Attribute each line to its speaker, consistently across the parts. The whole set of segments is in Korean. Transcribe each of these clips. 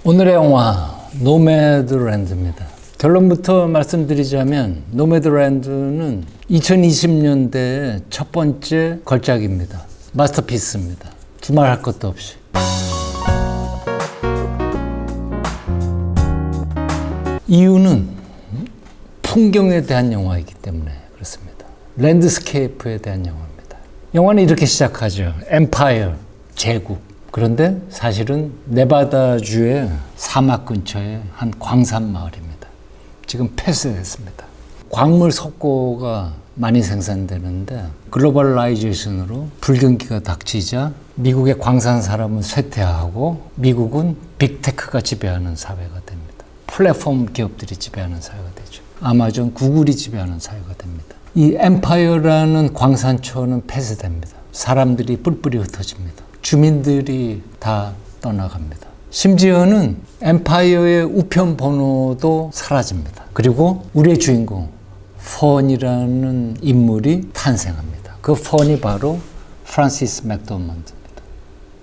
Speaker 1: 오늘의 영화 노매드랜드입니다. 결론부터 말씀드리자면 노매드랜드는 2020년대의 첫 번째 걸작입니다. 마스터피스입니다. 두말할 것도 없이. 이유는 풍경에 대한 영화이기 때문에 그렇습니다. 랜드스케이프에 대한 영화입니다. 영화는 이렇게 시작하죠. 엠파이어, 제국. 그런데 사실은 네바다주의 사막 근처의 한 광산 마을입니다. 지금 폐쇄됐습니다. 광물 석고가 많이 생산되는데 글로벌라이제이션으로 불경기가 닥치자 미국의 광산 사람은 쇠퇴하고 미국은 빅테크가 지배하는 사회가 됩니다. 플랫폼 기업들이 지배하는 사회가 되죠. 아마존, 구글이 지배하는 사회가 됩니다. 이 엠파이어라는 광산초는 폐쇄됩니다. 사람들이 뿔뿔이 흩어집니다. 주민들이 다 떠나갑니다. 심지어는 엠파이어의 우편 번호도 사라집니다. 그리고 우리의 주인공 펀이라는 인물이 탄생합니다. 그 펀이 바로 프란시스 맥도먼드입니다.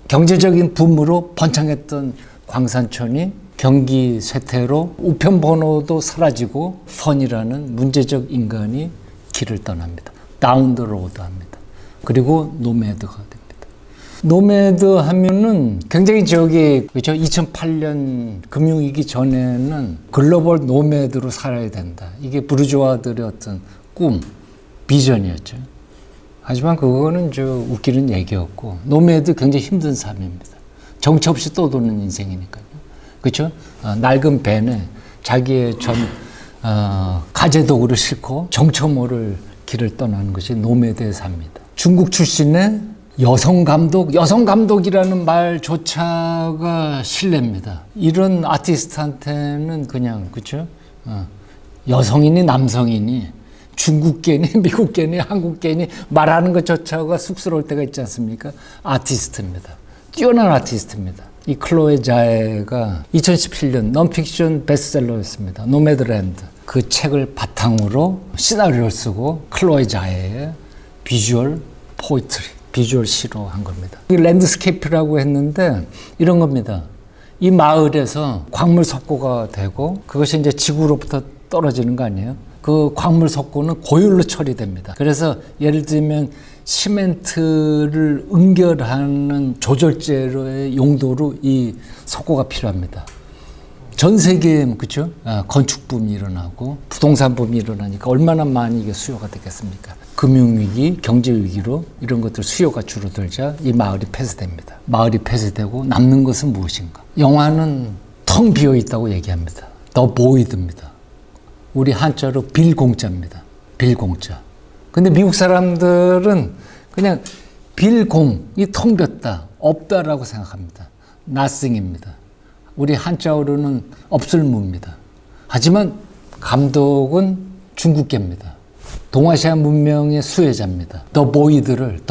Speaker 1: 경제적인 붐으로 번창했던 광산촌이 경기 쇠퇴로 우편 번호도 사라지고 펀이라는 문제적 인간이 길을 떠납니다. 다운 더 로드 합니다. 그리고 노매드가 됩니다. 노매드 하면은 굉장히 그렇죠? 2008년 금융위기 전에는 글로벌 노매드로 살아야 된다. 이게 부르주아들의 어떤 꿈, 비전이었죠. 하지만 그거는 웃기는 얘기였고, 노매드 굉장히 힘든 삶입니다. 정처 없이 떠도는 인생이니까요. 그렇죠? 낡은 밴에 자기의 가재도구를 싣고 정처 모를 길을 떠나는 것이 노매드의 삶입니다. 중국 출신의 여성 감독이라는 말조차가 실례입니다. 이런 아티스트한테는 그냥, 그쵸? 여성이니 남성이니 중국계니 미국계니 한국계니 말하는 것조차가 쑥스러울 때가 있지 않습니까? 아티스트입니다. 뛰어난 아티스트입니다. 이 클로에 자에가 2017년 넌픽션 베스트셀러였습니다. 노매드랜드. 그 책을 바탕으로 시나리오를 쓰고 클로에 자의 비주얼 포이트리, 비주얼 시로 한 겁니다. 랜드스케이프라고 했는데 이런 겁니다. 이 마을에서 광물 석고가 되고 그것이 이제 지구로부터 떨어지는 거 아니에요? 그 광물 석고는 고열로 처리됩니다. 그래서 예를 들면 시멘트를 응결하는 조절제로의 용도로 이 석고가 필요합니다. 전 세계에 그렇죠? 건축 붐이 일어나고 부동산 붐이 일어나니까 얼마나 많이 이게 수요가 되겠습니까? 금융위기, 경제위기로 이런 것들 수요가 줄어들자 이 마을이 폐쇄됩니다. 마을이 폐쇄되고 남는 것은 무엇인가? 영화는 텅 비어 있다고 얘기합니다. 더 보이드입니다. 우리 한자로 빌공짜입니다. 빌공짜. 근데 미국 사람들은 그냥 빌공이 텅 비었다, 없다라고 생각합니다. nothing입니다. 우리 한자어로는 없을무입니다. 하지만 감독은 중국계입니다. 동아시아 문명의 수혜자입니다. 더 보이드를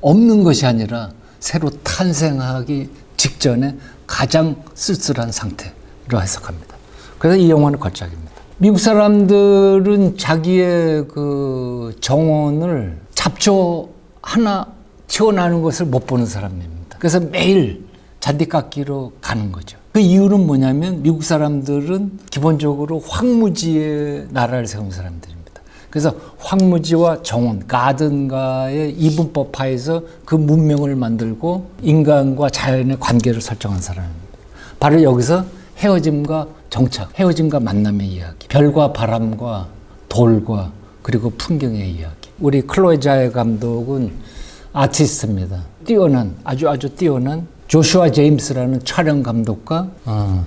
Speaker 1: 없는 것이 아니라 새로 탄생하기 직전에 가장 쓸쓸한 상태로 해석합니다. 그래서 이 영화는 걸작입니다. 미국 사람들은 자기의 그 정원을 잡초 하나 튀어나오는 것을 못 보는 사람입니다. 그래서 매일 잔디깎기로 가는 거죠. 그 이유는 뭐냐면 미국 사람들은 기본적으로 황무지의 나라를 세운 사람들입니다. 그래서 황무지와 정원, 가든가의 이분법하에서 그 문명을 만들고 인간과 자연의 관계를 설정한 사람입니다. 바로 여기서 헤어짐과 정착, 헤어짐과 만남의 이야기, 별과 바람과 돌과 그리고 풍경의 이야기. 우리 클로에 자의 감독은 아티스트입니다. 아주 뛰어난 조슈아 제임스라는 촬영 감독과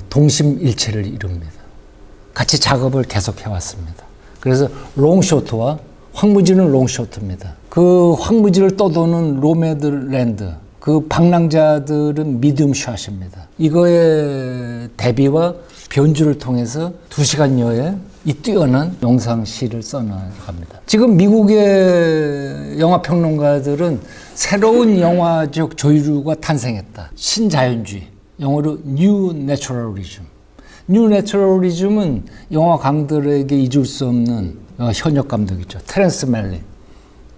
Speaker 1: 동심일체를 이룹니다. 같이 작업을 계속 해왔습니다. 그래서 롱쇼트와 황무지는 롱쇼트입니다. 그 황무지를 떠도는 노매드랜드, 그 방랑자들은 미디움 샷입니다. 이거의 대비와 변주를 통해서 2시간여의 이 뛰어난 영상시를 써나갑니다. 지금 미국의 영화평론가들은 새로운 영화적 조류가 탄생했다. 신자연주의, 영어로 New Naturalism. New Naturalism은 영화 강들에게 잊을 수 없는 현역 감독이죠. 테렌스 멜리.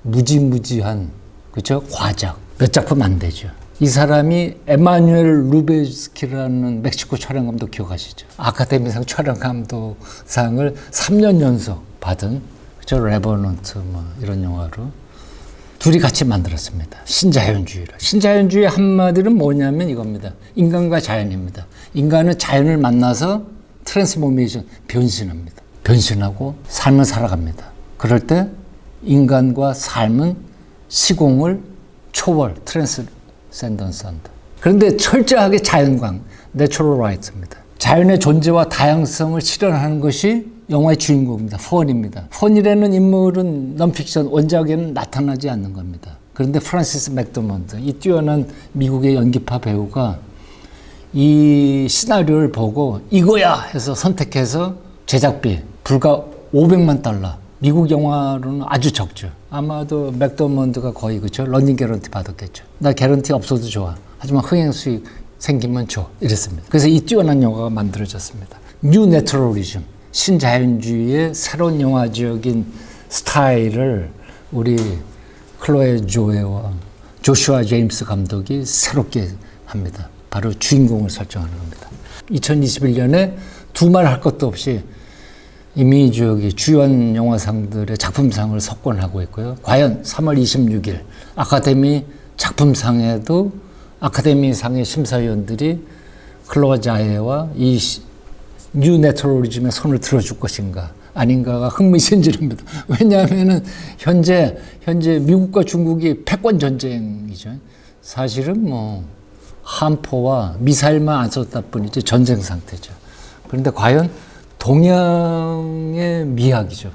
Speaker 1: 무지무지한, 그렇죠? 과작. 몇 작품 안 되죠. 이 사람이 에마뉴엘 루베스키라는 멕시코 촬영감독 기억하시죠? 아카데미상 촬영감독상을 3년 연속 받은 레버넌트 뭐 이런 영화로 둘이 같이 만들었습니다. 신자연주의를. 신자연주의 한마디로 뭐냐면 이겁니다. 인간과 자연입니다. 인간은 자연을 만나서 트랜스포메이션, 변신합니다. 변신하고 삶을 살아갑니다. 그럴 때 인간과 삶은 시공을 초월, 트랜스센던스한다. 그런데 철저하게 자연광, 내추럴 라이트입니다. 자연의 존재와 다양성을 실현하는 것이 영화의 주인공입니다. 펀입니다. 펀이라는 인물은 넌픽션, 원작에는 나타나지 않는 겁니다. 그런데 프란시스 맥도먼드, 이 뛰어난 미국의 연기파 배우가 이 시나리오를 보고 이거야 해서 선택해서 제작비 불과 $500만. 미국 영화로는 아주 적죠. 아마도 맥도먼드가 거의 그렇죠. 런닝 개런티 받았겠죠. 나 개런티 없어도 좋아. 하지만 흥행 수익 생기면 줘. 이랬습니다. 그래서 이 뛰어난 영화가 만들어졌습니다. 뉴 내추럴리즘, 신자연주의의 새로운 영화적인 스타일을 우리 클로에 조에와 조슈아 제임스 감독이 새롭게 합니다. 바로 주인공을 설정하는 겁니다. 2021년에 두말 할 것도 없이 이미 주요한 영화상들의 작품상을 석권하고 있고요. 과연 3월 26일 아카데미 작품상에도 아카데미상의 심사위원들이 클로아 자에와 이 뉴 내추럴리즘에 손을 들어줄 것인가 아닌가가 흥미진진합니다. 왜냐하면 현재 미국과 중국이 패권 전쟁이죠. 사실은 뭐 함포와 미사일만 안 썼다 뿐이지 전쟁 상태죠. 그런데 과연 동양의 미학이죠.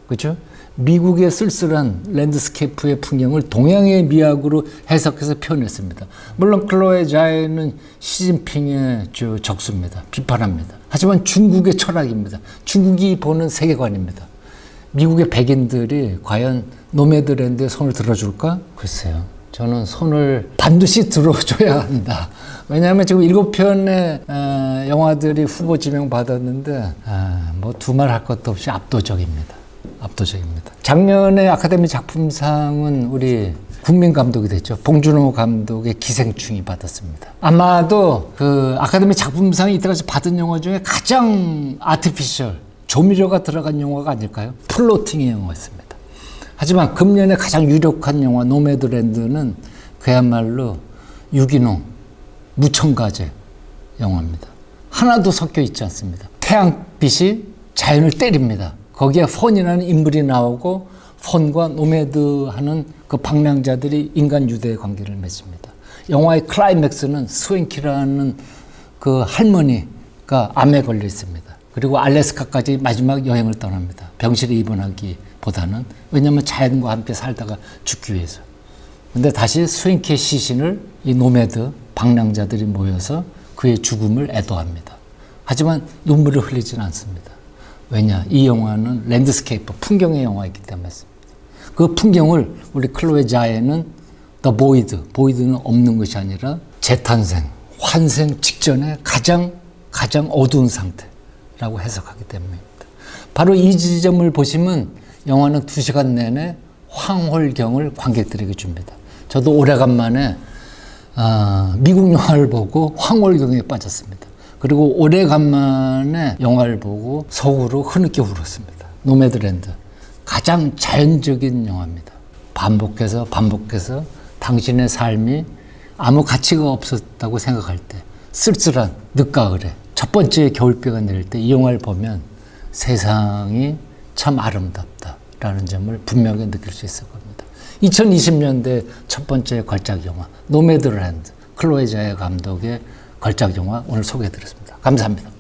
Speaker 1: 그렇죠? 미국의 쓸쓸한 랜드스케이프의 풍경을 동양의 미학으로 해석해서 표현했습니다. 물론 클로에 자에는 시진핑의 적수입니다. 비판합니다. 하지만 중국의 철학입니다. 중국이 보는 세계관입니다. 미국의 백인들이 과연 노매드랜드에 손을 들어줄까? 글쎄요. 저는 손을 반드시 들어줘야 한다. 왜냐하면 지금 7편의 영화들이 후보 지명 받았는데 뭐 두말 할 것도 없이 압도적입니다. 작년에 아카데미 작품상은 우리 국민 감독이 됐죠. 봉준호 감독의 기생충이 받았습니다. 아마도 그 아카데미 작품상 이때까지 받은 영화 중에 가장 아티피셜, 조미료가 들어간 영화가 아닐까요? 플로팅의 영화였습니다. 하지만 금년에 가장 유력한 영화 노매드랜드는 그야말로 유기농, 무첨가제 영화입니다. 하나도 섞여 있지 않습니다. 태양빛이 자연을 때립니다. 거기에 펀이라는 인물이 나오고 펀과 노매드하는 그 방랑자들이 인간 유대의 관계를 맺습니다. 영화의 클라이맥스는 스웬키라는 그 할머니가 암에 걸려 있습니다. 그리고 알래스카까지 마지막 여행을 떠납니다. 병실에 입원하기보다는. 왜냐하면 자연과 함께 살다가 죽기 위해서. 근데 다시 스웬키의 시신을 이 노매드 방랑자들이 모여서 그의 죽음을 애도합니다. 하지만 눈물을 흘리지는 않습니다. 왜냐? 이 영화는 랜드스케이프, 풍경의 영화이기 때문이었습니다. 그 풍경을 우리 클로에 자에는 The 보이드는 없는 것이 아니라 재탄생, 환생 직전의 가장 어두운 상태라고 해석하기 때문입니다. 바로 이 지점을 보시면 영화는 2시간 내내 황홀경을 관객들에게 줍니다. 저도 오래간만에 미국 영화를 보고 황홀경에 빠졌습니다. 그리고 오래간만에 영화를 보고 속으로 흐느껴 울었습니다. 노매드랜드. 가장 자연적인 영화입니다. 반복해서 당신의 삶이 아무 가치가 없었다고 생각할 때, 쓸쓸한 늦가을에 첫 번째 겨울비가 내릴 때 이 영화를 보면 세상이 참 아름답다라는 점을 분명히 느낄 수 있을 겁니다. 2020년대 첫 번째 걸작 영화 노매드랜드, 클로에 자에 감독의 걸작 영화 오늘 소개해드렸습니다. 감사합니다.